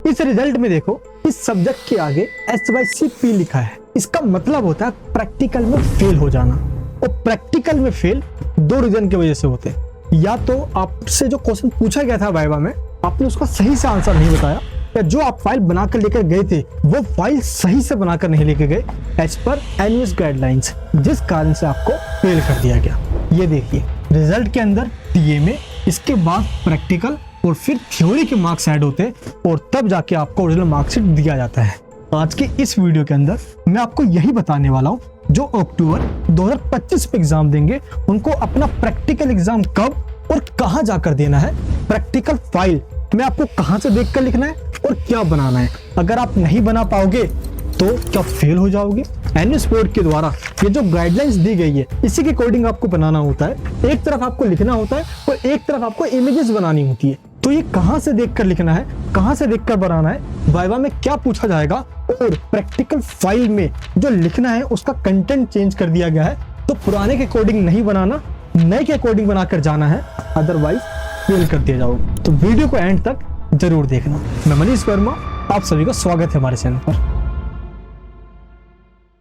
इस रिजल्ट में देखो, इस सब्जेक्ट के आगे HYCP लिखा है। इसका मतलब होता है प्रैक्टिकल में फेल हो जाना। और प्रैक्टिकल में फेल दो रीजन की वजह से होते हैं। या तो आपसे जो क्वेश्चन पूछा गया था वाइवा में, आपने उसका सही से आंसर नहीं बताया, या जो आप फाइल बनाकर लेकर गए थे वो फाइल सही से बनाकर नहीं लेके गए एज पर NUS गाइडलाइंस, जिस कारण से आपको फेल कर दिया गया। ये देखिए रिजल्ट के अंदर TA में, इसके बाद प्रैक्टिकल और फिर थ्योरी के मार्क्स ऐड होते हैं और तब जाके आपको ओरिजिनल मार्कशीट दिया जाता है। आज के इस वीडियो के अंदर मैं आपको यही बताने वाला हूँ, जो अक्टूबर 2025 में एग्जाम देंगे उनको अपना प्रैक्टिकल एग्जाम कब और कहां जाकर देना है, प्रैक्टिकल फाइल में आपको कहां से देखकर लिखना है और क्या बनाना है। अगर आप नहीं बना पाओगे तो क्या फेल हो जाओगे। NUS बोर्ड के द्वारा ये जो गाइडलाइंस दी गई है, इसी के अकॉर्डिंग आपको बनाना होता है। एक तरफ आपको लिखना होता है और एक तरफ आपको इमेजेस बनानी होती है। तो ये कहां से देखकर लिखना है, कहां से देखकर बनाना है, वाइवा में क्या पूछा जाएगा, और प्रैक्टिकल फाइल में जो लिखना है उसका कंटेंट चेंज कर दिया गया है। तो पुराने के अकॉर्डिंग नहीं बनाना, नए के अकॉर्डिंग बनाकर जाना है, अदरवाइज फेल कर दिया जाओगे। तो वीडियो को एंड तक जरूर देखना। मैं मनीष वर्मा, आप सभी का स्वागत है हमारे चैनल पर।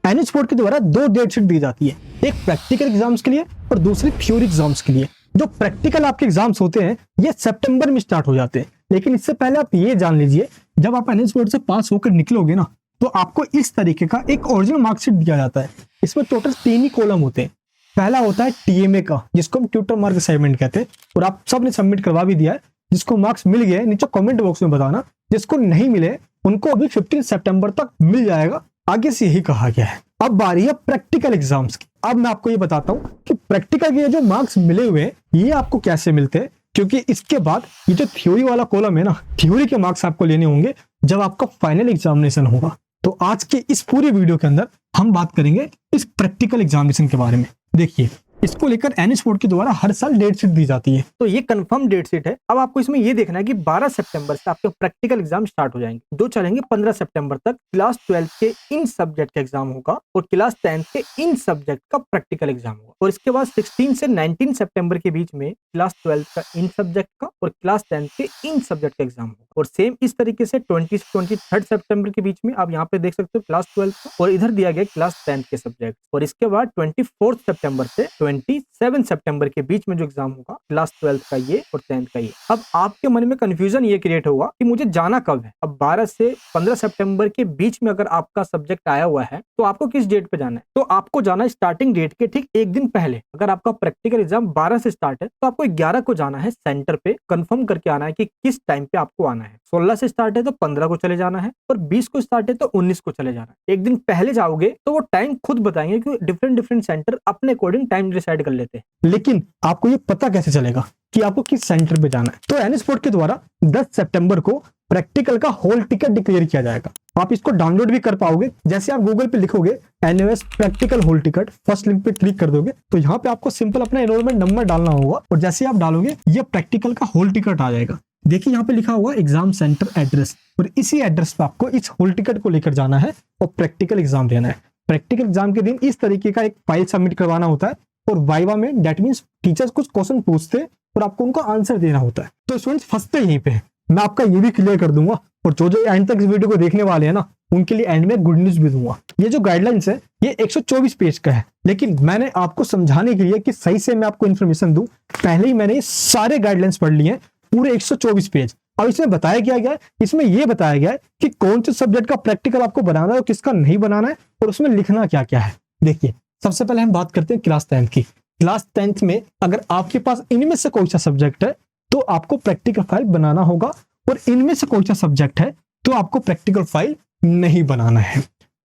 NUS बोर्ड के द्वारा दो डेट शीट दी जाती है, एक प्रैक्टिकल एग्जाम्स के लिए और दूसरी थ्योरी एग्जाम्स के लिए। जो प्रैक्टिकल आपके एग्जाम्स होते हैं ये सितंबर में स्टार्ट हो जाते हैं, लेकिन इससे पहले आप ये जान लीजिए, जब आप NUS बोर्ड से पास होकर निकलोगे ना, तो आपको इस तरीके का एक ओरिजिनल मार्कशीट दिया जाता है। इसमें टोटल 3 ही कॉलम होते हैं। पहला होता है TMA का, जिसको हम ट्यूटर मार्क असाइनमेंट कहते हैं, और आप सब ने सबमिट करवा भी दिया है। जिसको मार्क्स मिल गए नीचे कमेंट बॉक्स में बताना, जिसको नहीं मिले उनको अभी 15 सितंबर तक मिल जाएगा, आगे से यही कहा गया है। अब बारी है प्रैक्टिकल एग्जाम्स की। अब मैं आपको ये बताता हूँ कि प्रैक्टिकल के जो मार्क्स मिले हुए हैं ये आपको कैसे मिलते हैं, क्योंकि इसके बाद ये जो थ्योरी वाला कॉलम है ना, थ्योरी के मार्क्स आपको लेने होंगे जब आपका फाइनल एग्जामिनेशन होगा। तो आज के इस पूरे वीडियो के अंदर हम बात करेंगे इस प्रैक्टिकल एग्जामिनेशन के बारे में। देखिए, इसको लेकर NUS बोर्ड के द्वारा हर साल डेट शीट दी जाती है, तो ये कंफर्म डेट शीट है। अब आपको इसमें ये देखना है कि 12 सितंबर से आपके प्रैक्टिकल एग्जाम स्टार्ट हो जाएंगे, जो चलेंगे 15 सितंबर तक। क्लास 12 के इन सब्जेक्ट का एग्जाम होगा और क्लास 10 के इन सब्जेक्ट का प्रैक्टिकल एग्जाम होगा। और इसके बाद 16 से 19 सितंबर के बीच में क्लास 12 का इन सब्जेक्ट का और क्लास 10 के इन सब्जेक्ट का एग्जाम होगा। और सेम इस तरीके से 20 से 23 सितंबर के बीच में आप यहाँ पे देख सकते हो क्लास 12 का, और इधर दिया गया क्लास 10 के सब्जेक्ट। और इसके बाद 24 सितंबर से 27 सितंबर के बीच में जो एग्जाम होगा क्लास 12 का ये और 10th का ये। अब आपके मन में कंफ्यूजन ये क्रिएट होगा कि मुझे जाना कब है। अब 12 से 15 सितंबर के बीच में अगर आपका सब्जेक्ट आया हुआ है तो आपको किस डेट पे जाना है? तो आपको जाना है स्टार्टिंग डेट के ठीक एक दिन पहले। अगर आपका प्रैक्टिकल एग्जाम 12 से स्टार्ट है तो आपको 11 को जाना है सेंटर पे, कंफर्म करके आना है कि किस टाइम पे आपको आना है। 16 से स्टार्ट है तो 15 को चले जाना है, और 20 को स्टार्ट है तो 19 को चले जाना है। एक दिन पहले जाओगे तो वो टाइम खुद बताएंगे, क्योंकि डिफरेंट सेंटर अपने अकॉर्डिंग टाइम डिसाइड कर लेते हैं। लेकिन आपको ये पता कैसे चलेगा कि आपको किस सेंटर पे जाना है? तो NUS बोर्ड के द्वारा 10 सितंबर को प्रैक्टिकल का हॉल टिकट डिक्लेयर किया जाएगा। आप इसको डाउनलोड भी कर पाओगे। जैसे आप गूगल पे लिखोगे NUS practical hall ticket, first link पे क्लिक कर दोगे तो यहाँ पे आपको सिंपल अपना एनरोलमेंट नंबर डालना होगा, और जैसे आप डालोगे ये प्रैक्टिकल का हॉल टिकट आ जाएगा। देखिए यहाँ पे लिखा हुआ एग्जाम सेंटर एड्रेस, और इसी एड्रेस पे आपको इस हॉल टिकट को लेकर जाना है और प्रैक्टिकल एग्जाम देना है। प्रैक्टिकल एग्जाम के दिन इस तरीके का एक फाइल सबमिट करवाना होता है, और वाइवा में दैट मींस टीचर्स कुछ क्वेश्चन पूछते हैं और आपको उनका आंसर देना होता है। तो स्टूडेंट्स फंसते यहीं पे हैं। मैं आपका ये भी क्लियर कर दूंगा, और जो एंड तक इस वीडियो को देखने वाले हैं ना, उनके लिए एंड में गुड न्यूज भी दूंगा। ये जो गाइडलाइंस है ये 124 पेज का है, लेकिन मैंने आपको समझाने के लिए कि सही से मैं आपको इन्फॉर्मेशन दूं, पहले ही मैंने सारे गाइडलाइंस पढ़ लिए हैं, पूरे 124 पेज। अब इसमें बताया क्या गया है, इसमें यह बताया गया है कि कौन से सब्जेक्ट का प्रैक्टिकल आपको बनाना है और किसका नहीं बनाना है, और उसमें लिखना क्या क्या है। देखिए, सबसे पहले हम बात करते हैं क्लास 10 की। क्लास 10 में अगर आपके पास इनमें से कोई सा सब्जेक्ट है तो आपको प्रैक्टिकल फाइल बनाना होगा, और इनमें से कोई सा सब्जेक्ट है तो आपको प्रैक्टिकल फाइल नहीं बनाना है।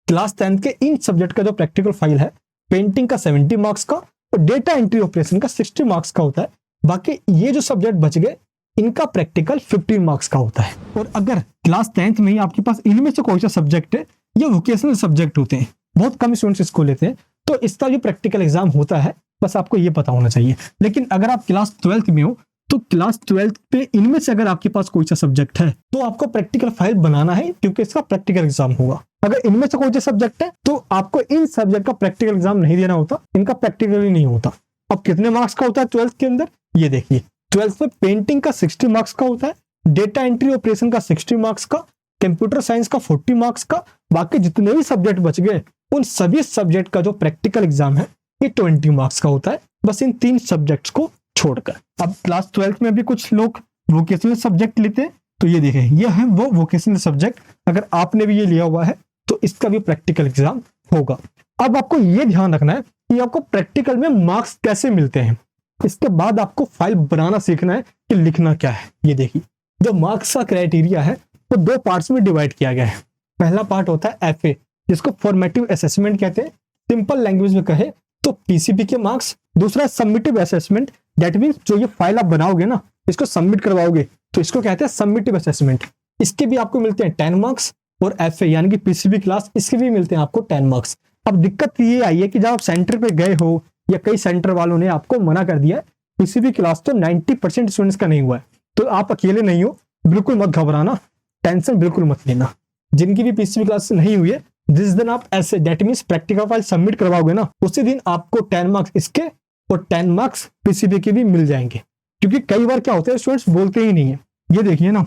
क्लास 10 के इन सब्जेक्ट का जो प्रैक्टिकल फाइल है, पेंटिंग का 70 मार्क्स का और डेटा एंट्री ऑपरेशन का 60 मार्क्स का होता है। बाकी ये जो सब्जेक्ट बच गए इनका प्रैक्टिकल 15 मार्क्स का होता है। और अगर क्लास 10th में ही आपके पास इनमें से कोई सा सब्जेक्ट है, ये वोकेशनल सब्जेक्ट होते हैं, बहुत कम स्टूडेंट्स इसको लेते हैं, तो इसका जो प्रैक्टिकल एग्जाम होता है बस आपको ये पता होना चाहिए। लेकिन अगर आप क्लास 12th में हो तो क्लास 12th पे इनमें से अगर आपके पास कोई सा सब्जेक्ट है तो आपको प्रैक्टिकल फाइल बनाना है, क्योंकि इसका प्रैक्टिकल एग्जाम होगा। अगर इनमें से कोई सा सब्जेक्ट है तो आपको इन सब्जेक्ट का प्रैक्टिकल एग्जाम नहीं देना होता, इनका प्रैक्टिकल ही नहीं होता। अब कितने मार्क्स का होता है 12th के अंदर, ये देखिए 12th में पेंटिंग का 60 मार्क्स का होता है, डेटा एंट्री ऑपरेशन का 60 मार्क्स का, कंप्यूटर साइंस का 40 मार्क्स का, बाकी जितने भी सब्जेक्ट बच गए उन सभी सब्जेक्ट का जो प्रैक्टिकल एग्जाम है ये 20 मार्क्स का होता है, बस इन 3 सब्जेक्ट्स को छोड़कर। अब क्लास 12th में भी कुछ लोग वोकेशनल सब्जेक्ट लेते हैं, तो ये देखें ये है वो वोकेशनल सब्जेक्ट। अगर आपने भी ये लिया हुआ है तो इसका भी प्रैक्टिकल एग्जाम होगा। अब आपको ये ध्यान रखना है कि आपको प्रैक्टिकल में मार्क्स कैसे मिलते हैं। इसके बाद आपको फाइल बनाना सीखना है कि लिखना क्या है। ये देखिए जो मार्क्स का क्राइटेरिया है वो 2 पार्ट्स में डिवाइड किया गया है। पहला पार्ट होता है एफए, जिसको फॉर्मेटिव असेसमेंट कहते हैं, सिंपल लैंग्वेज में कहे तो पीसीबी के मार्क्स। दूसरा सबमिटिव असेसमेंट, दैट मींस जो ये फाइल आप बनाओगे ना, इसको सबमिट करवाओगे, तो इसको कहते हैं सबमिटिव असेसमेंट। इसके भी आपको मिलते हैं 10 मार्क्स, और एफए यानी कि पीसीबी क्लास, इसके भी मिलते हैं आपको 10 मार्क्स। अब दिक्कत ये आई है कि जब आप सेंटर पे गए हो या कई सेंटर वालों ने आपको मना कर दिया है, पीसीबी क्लास तो 90% स्टूडेंट्स का नहीं हुआ है, तो आप अकेले नहीं हो, बिल्कुल मत घबराना, टेंशन बिल्कुल मत लेना। जिनकी भी पीसीबी क्लास नहीं हुई है, जिस दिन आप ऐसे that means practical file submit करवाओगे ना, उसी दिन आपको 10 मार्क्स इसके और 10 मार्क्स पीसीबी के भी मिल जाएंगे। क्योंकि कई बार क्या होता है स्टूडेंट्स बोलते ही नहीं है। ये देखिए ना,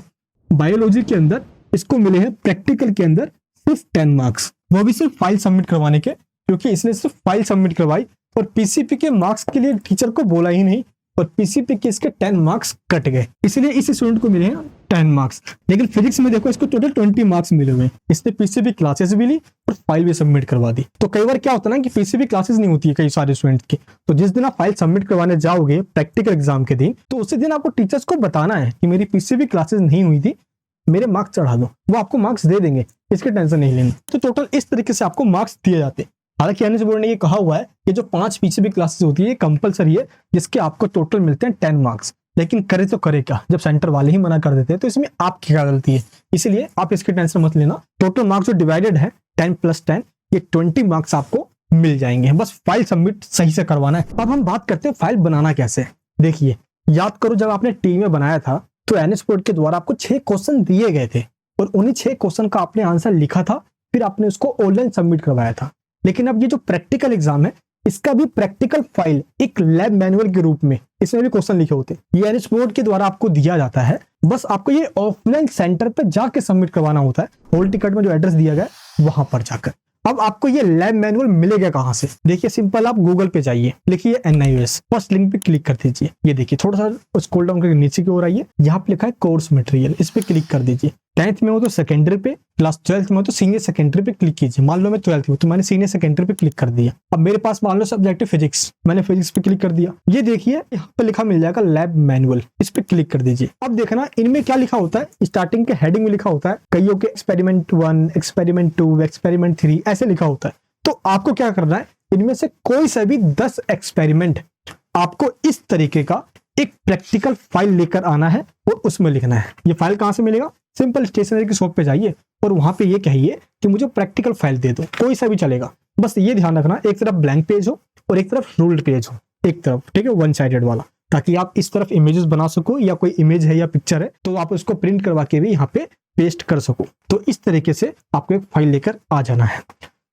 बायोलॉजी के अंदर इसको मिले हैं प्रैक्टिकल के अंदर सिर्फ 10 मार्क्स, वो भी सिर्फ फाइल सबमिट करवाने के, क्योंकि इसने सिर्फ फाइल सबमिट करवाई और पीसीपी के मार्क्स के लिए टीचर को बोला ही नहीं, और पीसीपी के इसके 10 मार्क्स कट गए, इसलिए इस स्टूडेंट को मिले हैं 10 मार्क्स। लेकिन फिजिक्स में देखो इसको टोटल 20 मार्क्स मिले हुए हैं, इसने पीसीबी क्लासेस भी ली और फाइल भी सबमिट करवा दी। तो कई बार क्या होता है ना कि पीसीबी क्लासेस नहीं होती है कई सारे स्टूडेंट्स की, तो जिस दिन आप फाइल सबमिट करवाने जाओगे प्रैक्टिकल एग्जाम के दिन, तो उसी दिन आपको टीचर्स को बताना है कि मेरी पीसीबी क्लासेस नहीं हुई थी, मेरे मार्क्स चढ़ा दो, वो आपको मार्क्स दे देंगे, इसकी टेंशन नहीं लेनी। तो टोटल इस तरीके से आपको मार्क्स दिए जाते हैं। हालांकि एनएस बोर्ड ने ये कहा हुआ है कि जो 5 पीसीबी क्लासेस होती है ये कंपलसरी है, जिसके आपको टोटल मिलते हैं 10 मार्क्स। लेकिन करे तो करे क्या, जब सेंटर वाले ही मना कर देते हैं तो इसमें आपकी क्या गलती है, इसलिए आप इसकी टेंशन मत लेना। टोटल मार्क्स जो डिवाइडेड है 10 + 10, ये 20 मार्क्स आपको मिल जाएंगे, बस फाइल सबमिट सही से करवाना है। अब हम बात करते हैं फाइल बनाना कैसे। देखिए याद करो जब आपने टी में बनाया था तो एनएस बोर्ड के द्वारा आपको 6 क्वेश्चन दिए गए थे, और उन्हीं 6 क्वेश्चन का आपने आंसर लिखा था, फिर आपने उसको ऑनलाइन सबमिट करवाया था। लेकिन अब ये जो प्रैक्टिकल एग्जाम है इसका भी प्रैक्टिकल फाइल एक लैब मैनुअल के रूप में इसमें भी क्वेश्चन लिखे होते हैं, ये एनएस बोर्ड के द्वारा आपको दिया जाता है। बस आपको ये ऑफलाइन सेंटर पे जाके सबमिट करवाना होता है, हॉल टिकट में जो एड्रेस दिया गया है वहां पर जाकर। अब आपको ये लैब मैनुअल मिलेगा कहां से, देखिए सिंपल, आप गूगल पे जाइए, लिखिए NIOS, फर्स्ट लिंक पे क्लिक कर दीजिए। ये देखिए थोड़ा सा स्क्रॉल डाउन करके नीचे की ओर आइए, यहाँ पे लिखा है कोर्स मटेरियल, इस पे क्लिक कर दीजिए। 10th में हो तो सेकेंडरी पे, क्लास 12th में हो तो सीनियर सेकेंडरी पे क्लिक कीजिए। मान लो मैं 12th में, तो मैंने सीनियर सेकेंडरी पे क्लिक कर दिया। अब मेरे पास मान लो सब्जेक्ट फिजिक्स, मैंने फिजिक्स पे क्लिक कर दिया। ये देखिए यहाँ पे लिखा मिल जाएगा लैब मैनुअल, इस पे क्लिक कर दीजिए। अब देखना इनमें क्या लिखा होता है, स्टार्टिंग के हेडिंग में लिखा होता है कईयों के एक्सपेरिमेंट 1, एक्सपेरिमेंट 2, एक्सपेरिमेंट 3 ऐसे लिखा होता है। तो आपको क्या करना है, इनमें से कोई सा भी 10 एक्सपेरिमेंट आपको इस तरीके का एक प्रैक्टिकल फाइल लेकर आना है और उसमें लिखना है। ये फाइल कहां से मिलेगा, सिंपल स्टेशनरी की शॉप पे जाइए और वहां पे ये कहिए कि मुझे प्रैक्टिकल फाइल दे दो, कोई सा भी चलेगा। बस ये ध्यान रखना एक तरफ ब्लैंक पेज हो और एक तरफ रूल्ड पेज हो, एक तरफ, ठीक है, 1 साइडेड वाला, ताकि आप इस तरफ इमेजेस बना सको, या कोई इमेज है या पिक्चर है तो आप उसको प्रिंट करवा के भी यहाँ पे पेस्ट कर सको। तो इस तरीके से आपको एक फाइल लेकर आ जाना है।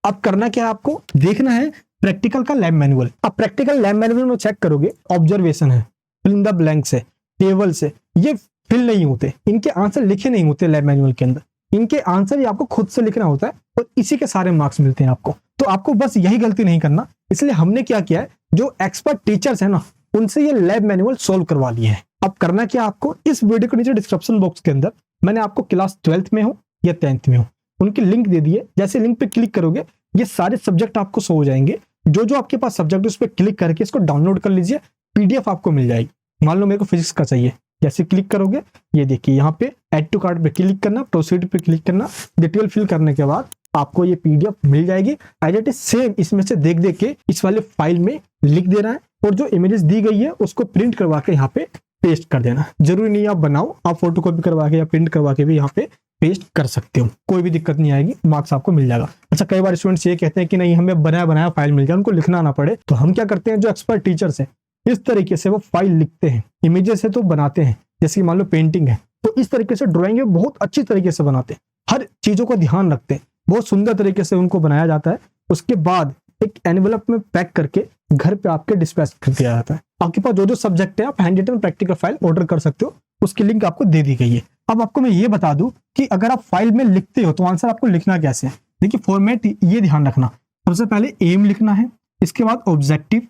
अब करना क्या है, आपको देखना है प्रैक्टिकल का लैब मैनुअल। अब प्रैक्टिकल लैब मैनुअल में चेक करोगे, ऑब्जर्वेशन है, फिल इन द ब्लैंक्स है, टेबल्स है, ये फिल नहीं होते, इनके आंसर लिखे नहीं होते लैब मैनुअल के अंदर, इनके आंसर ही आपको खुद से लिखना होता है और इसी के सारे मार्क्स मिलते हैं आपको। तो आपको बस यही गलती नहीं करना, इसलिए हमने क्या किया है, जो एक्सपर्ट टीचर्स है ना उनसे ये लैब मैनुअल सोल्व करवा लिए हैं। अब करना क्या, आपको इस वीडियो के नीचे डिस्क्रिप्शन बॉक्स के अंदर मैंने आपको क्लास 12th में हो या 10th में हो उनकी लिंक दे दी है। जैसे लिंक पे क्लिक करोगे ये सारे सब्जेक्ट आपको शो हो जाएंगे, जो जो आपके पास सब्जेक्ट है उस पर क्लिक करके इसको डाउनलोड कर लीजिए, PDF आपको मिल जाएगी। मान लो मेरे को फिजिक्स का चाहिए, जैसे क्लिक करोगे ये देखिए यहाँ पे ऐड टू कार्ट पे क्लिक करना, प्रोसीड पे क्लिक करना, डिटेल फिल करने के बाद आपको ये PDF मिल जाएगी। एज इट इज सेम इसमें से देख देख के इस वाले फाइल में लिख देना है और जो इमेजेस दी गई है उसको प्रिंट करवा के यहाँ पे पेस्ट कर देना। जरूरी नहीं आप बनाओ, आप फोटोकॉपी करवा के या प्रिंट करवा के भी यहाँ पे पेस्ट कर सकते हो, कोई भी दिक्कत नहीं आएगी, मार्क्स आपको मिल जाएगा। अच्छा, कई बार स्टूडेंट्स ये कहते हैं कि नहीं हमें बनाया बनाया फाइल मिल जाए, उनको लिखना ना पड़े, तो हम क्या करते हैं, जो एक्सपर्ट टीचर्स हैं इस तरीके से वो फाइल लिखते हैं, इमेजेस है तो बनाते हैं, जैसे कि मान लो पेंटिंग है तो इस तरीके से ड्राइंग है बहुत अच्छी तरीके से बनाते हैं, हर चीजों का ध्यान रखते हैं, बहुत सुंदर तरीके से उनको बनाया जाता है। उसके बाद एक एनवेलप में पैक करके घर पे आपके डिस्पैच कर दिया जाता है। आपके पास जो जो सब्जेक्ट है आप handwritten practical file order कर सकते हो, उसकी लिंक आपको दे दी गई है। अब आपको मैं ये बता दूं कि अगर आप फाइल में लिखते हो तो आंसर आपको लिखना कैसे है। देखिए फॉर्मेट ये ध्यान रखना, सबसे पहले एम लिखना है, इसके बाद ऑब्जेक्टिव,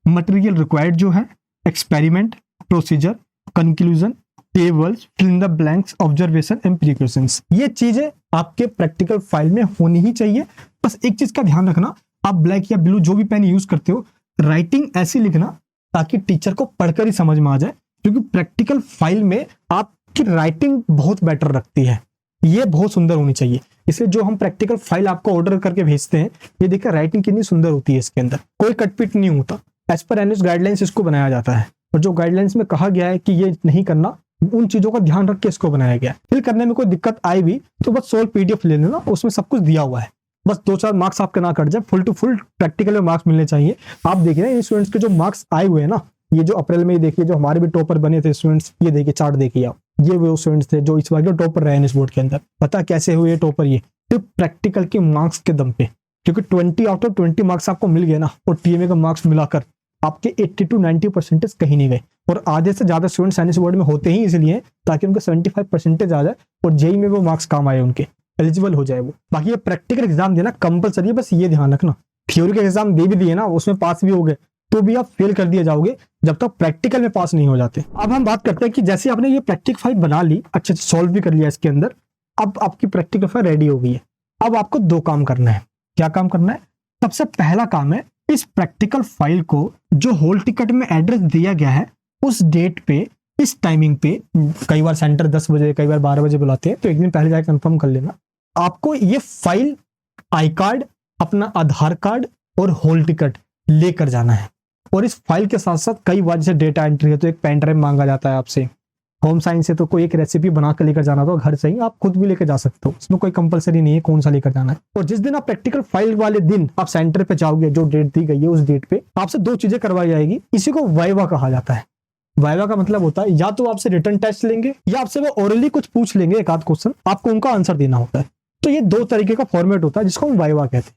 मटेरियल रिक्वायर्ड जो है, experiment, procedure, conclusion, tables, fill in the blanks, observation and precautions. ये चीजें आपके प्रैक्टिकल फाइल में होनी ही चाहिए। बस एक चीज का ध्यान रखना, आप ब्लैक या ब्लू जो भी पेन यूज करते हो, राइटिंग ऐसी लिखना ताकि टीचर को पढ़कर ही समझ में आ जाए, क्योंकि प्रैक्टिकल फाइल में आपकी राइटिंग बहुत बेटर रखती है, ये बहुत सुंदर होनी चाहिए। इसलिए जो हम प्रैक्टिकल फाइल आपको ऑर्डर करके भेजते हैं, ये देखिए राइटिंग कितनी सुंदर होती है, इसके अंदर कोई कटपीट नहीं होता। एज पर एनएस गाइडलाइंस इसको बनाया जाता है, और जो गाइडलाइंस में कहा गया है कि ये नहीं करना, उन चीजों का ध्यान रख के इसको बनाया गया है। फिल करने में कोई दिक्कत आई भी तो बस सोल्व पीडीएफ ले लेना, उसमें सब कुछ दिया हुआ है, बस 2-4 मार्क्स आपके ना कट जाए, फुल टू फुल प्रैक्टिकल में मार्क्स मिलने चाहिए। आप देखिए ना इन स्टूडेंट्स के जो मार्क्स आए हुए हैं ना, ये जो अप्रैल में, देखिए जो हमारे भी टॉपर बने थे स्टूडेंट्स, ये देखिए चार्ट देखिए आप, ये वो स्टूडेंट्स थे जो इस बार के टॉपर रहे हैं इस बोर्ड के अंदर। पता कैसे हुए टॉपर? ये सिर्फ प्रैक्टिकल के मार्क्स के दम पे, क्योंकि 20 आउट ऑफ 20 मार्क्स आपको मिल गए ना, और टीएमए का मार्क्स मिलाकर आपके 80 to 90% कहीं नहीं गए। और आधे से ज्यादा स्टूडेंट साइंस बोर्ड में होते ही इसलिए ताकि उनके 75% आ जाए और जेई में वो मार्क्स काम आए, उनके एलिजिबल हो जाए वो। बाकी ये प्रैक्टिकल एग्जाम देना कंपलसरी है, बस ये ध्यान रखना। थ्योरी के एग्जाम दे भी दिए ना, उसमें पास भी हो गए तो भी आप फेल कर दिए जाओगे जब तक प्रैक्टिकल में पास नहीं हो जाते। अब हम बात करते हैं कि जैसे आपने ये प्रैक्टिकल फाइल बना ली, अच्छे से सॉल्व भी कर लिया इसके अंदर, अब आपकी प्रैक्टिकल फाइल रेडी हो गई है। अब आपको 2 काम करना है। क्या काम करना है? सबसे पहला काम है, इस प्रैक्टिकल फाइल को जो हॉल टिकट में एड्रेस दिया गया है उस डेट पे, इस टाइमिंग पे, कई बार सेंटर 10 बजे, कई बार 12 बजे बुलाते हैं, तो एक दिन पहले जाकर कंफर्म कर लेना। आपको ये फाइल, आई कार्ड, अपना आधार कार्ड और हॉल टिकट लेकर जाना है। और इस फाइल के साथ साथ कई बार जैसे डेटा एंट्री है तो एक पेन ड्राइव मांगा जाता है आपसे, होम साइंस है तो कोई एक रेसिपी बना कर लेकर जाना, तो घर से ही आप खुद भी लेकर जा सकते हो, इसमें कोई कंपलसरी नहीं है कौन सा लेकर जाना है। और जिस दिन आप प्रैक्टिकल फाइल वाले दिन आप सेंटर पे जाओगे, जो डेट दी गई है उस डेट पे आपसे 2 चीजें करवाई जाएगी। इसी को वाइवा कहा जाता है। वाइवा का मतलब होता है या तो आपसे रिटन टेस्ट लेंगे या आपसे वो ओरली कुछ पूछ लेंगे, एक आध क्वेश्चन, आपको उनका आंसर देना होता है। तो ये 2 तरीके का फॉर्मेट होता है जिसको हम वाइवा कहते हैं।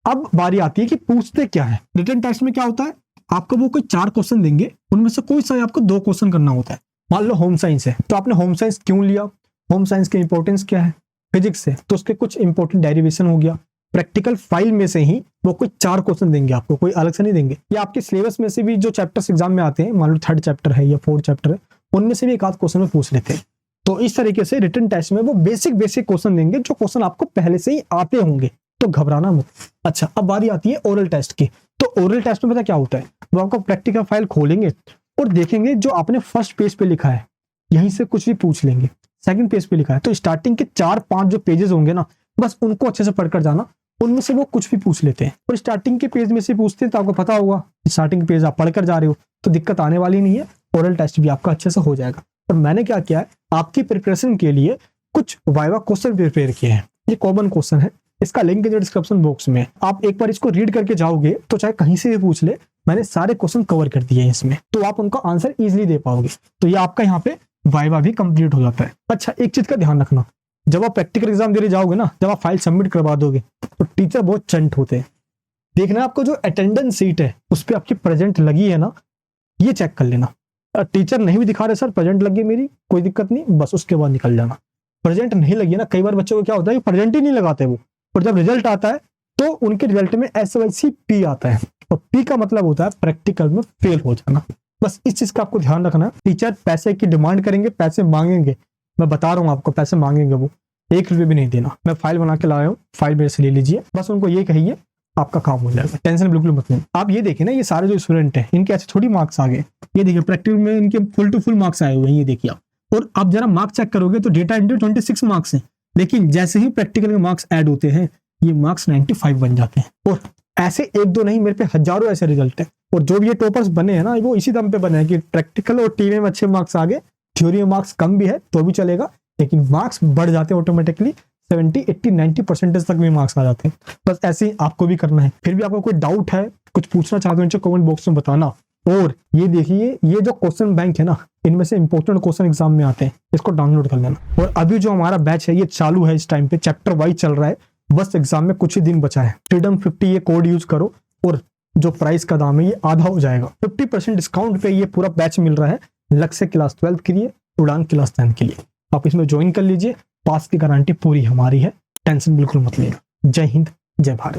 अब बारी आती है कि पूछते क्या है। रिटन टेस्ट में क्या होता है, आपको वो कोई 4 क्वेश्चन देंगे, उनमें से कोई सा आपको 2 क्वेश्चन करना होता है। मान लो होम साइंस है तो आपने होम साइंस क्यों लिया, होम साइंस की इंपॉर्टेंस क्या है। फिजिक्स है तो उसके कुछ इंपॉर्टेंट डेरिवेशन हो गया। प्रैक्टिकल फाइल में से ही वो कोई 4 क्वेश्चन देंगे आपको, कोई अलग से नहीं देंगे। या आपके सिलेबस में से भी जो चैप्टर्स एग्जाम में आते हैं, मान लो 3rd चैप्टर है या 4th चैप्टर है, उनमें से भी एक आध क्वेश्चन में पूछ लेते हैं। तो इस तरीके से रिटन टेस्ट में वो बेसिक क्वेश्चन देंगे, जो क्वेश्चन आपको पहले से ही आते होंगे, तो घबराना मत। अच्छा, अब बारी आती है ओरल टेस्ट की। तो ओरल टेस्ट में पता क्या होता है, वो आपको प्रैक्टिकल फाइल खोलेंगे और देखेंगे जो आपने फर्स्ट पेज पे लिखा है यहीं से कुछ भी पूछ लेंगे। सेकंड पेज पे लिखा है तो स्टार्टिंग के 4-5 जो पेजेस होंगे ना, बस उनको अच्छे से पढ़कर जाना, उनमें से वो कुछ भी पूछ लेते हैं। और स्टार्टिंग के पेज में से पूछते हैं तो आपको पता होगा स्टार्टिंग पेज आप पढ़कर जा रहे हो तो दिक्कत आने वाली नहीं है, ओरल टेस्ट भी आपका अच्छे से हो जाएगा। और मैंने क्या किया है, आपकी प्रिपरेशन के लिए कुछ वाइवा क्वेश्चन प्रिपेयर किए हैं। ये कॉमन क्वेश्चन है, इसका लिंक है डिस्क्रिप्शन बॉक्स में। आप एक बार इसको रीड करके जाओगे तो चाहे कहीं से भी पूछ ले, मैंने सारे क्वेश्चन कवर कर दिए हैं इसमें, तो आप उनका आंसर इजीली दे पाओगे। तो ये आपका यहाँ पे वाइवा भी कंप्लीट हो जाता है। अच्छा, एक चीज का ध्यान रखना, जब आप प्रैक्टिकल एग्जाम देने जाओगे ना, जब आप फाइल सबमिट करवा दोगे तो टीचर बहुत चंट होते हैं। देखना आपको जो अटेंडेंस सीट है उस पर आपकी प्रेजेंट लगी है ना, ये चेक कर लेना। टीचर नहीं भी दिखा रहे सर प्रेजेंट लगी मेरी, कोई दिक्कत नहीं, बस उसके बाद निकल जाना। प्रेजेंट नहीं लगी है ना, कई बार बच्चों को क्या होता है प्रेजेंट ही नहीं लगाते वो, और जब रिजल्ट आता है तो उनके रिजल्ट में SYCP आता है, और P का मतलब होता है प्रैक्टिकल में फेल हो जाना। बस इस चीज का आपको ध्यान रखना है। टीचर पैसे की डिमांड करेंगे, पैसे मांगेंगे, मैं बता रहा हूँ आपको, पैसे मांगेंगे, वो 1 रुपये भी नहीं देना। मैं फाइल बना के लाया हूँ, फाइल मेरे से ले लीजिए, बस उनको ये कहिए आपका काम हो जाएगा, टेंशन बिल्कुल मत लेना। आप ये देखिए ना, ये सारे जो स्टूडेंट हैं इनके ऐसे थोड़ी मार्क्स आ गए, ये देखिए प्रैक्टिकल में इनके फुल टू फुल मार्क्स आए हुए हैं, ये देखिए आप। और आप जरा मार्क्स चेक करोगे तो डेटा एंट्री 26 मार्क्स हैं, लेकिन जैसे ही प्रैक्टिकल के मार्क्स ऐड होते हैं ये मार्क्स 95 बन जाते हैं। और ऐसे 1-2 नहीं, मेरे पे हजारों ऐसे रिजल्ट है। और जो भी ये टॉपर्स बने हैं ना, वो इसी दम पे बने हैं कि प्रैक्टिकल और टीवी में अच्छे मार्क्स आ गए, थ्योरी में मार्क्स कम भी है तो भी चलेगा, लेकिन मार्क्स बढ़ जाते हैं ऑटोमेटिकली, 70, 80, 90% तक भी मार्क्स आ जाते हैं। बस ऐसे ही आपको भी करना है। फिर भी आपको कोई डाउट है, कुछ पूछना चाहते हो, नीचे कमेंट बॉक्स में बताना। और ये देखिए, ये जो क्वेश्चन बैंक है ना, इनमें से इंपॉर्टेंट क्वेश्चन एग्जाम में आते हैं, इसको डाउनलोड कर लेना। और अभी जो हमारा बैच है ये चालू है, इस टाइम पे चैप्टर वाइज चल रहा है, बस एग्जाम में कुछ ही दिन बचा है। फ्रीडम 50 ये कोड यूज करो और जो प्राइस का दाम है ये आधा हो जाएगा। 50% डिस्काउंट पे ये पूरा बैच मिल रहा है, लक्ष्य क्लास 12 के लिए, उड़ान क्लास 10 के लिए। आप इसमें ज्वाइन कर लीजिए, पास की गारंटी पूरी हमारी है, टेंशन बिल्कुल मत लेना। जय हिंद, जय भारत।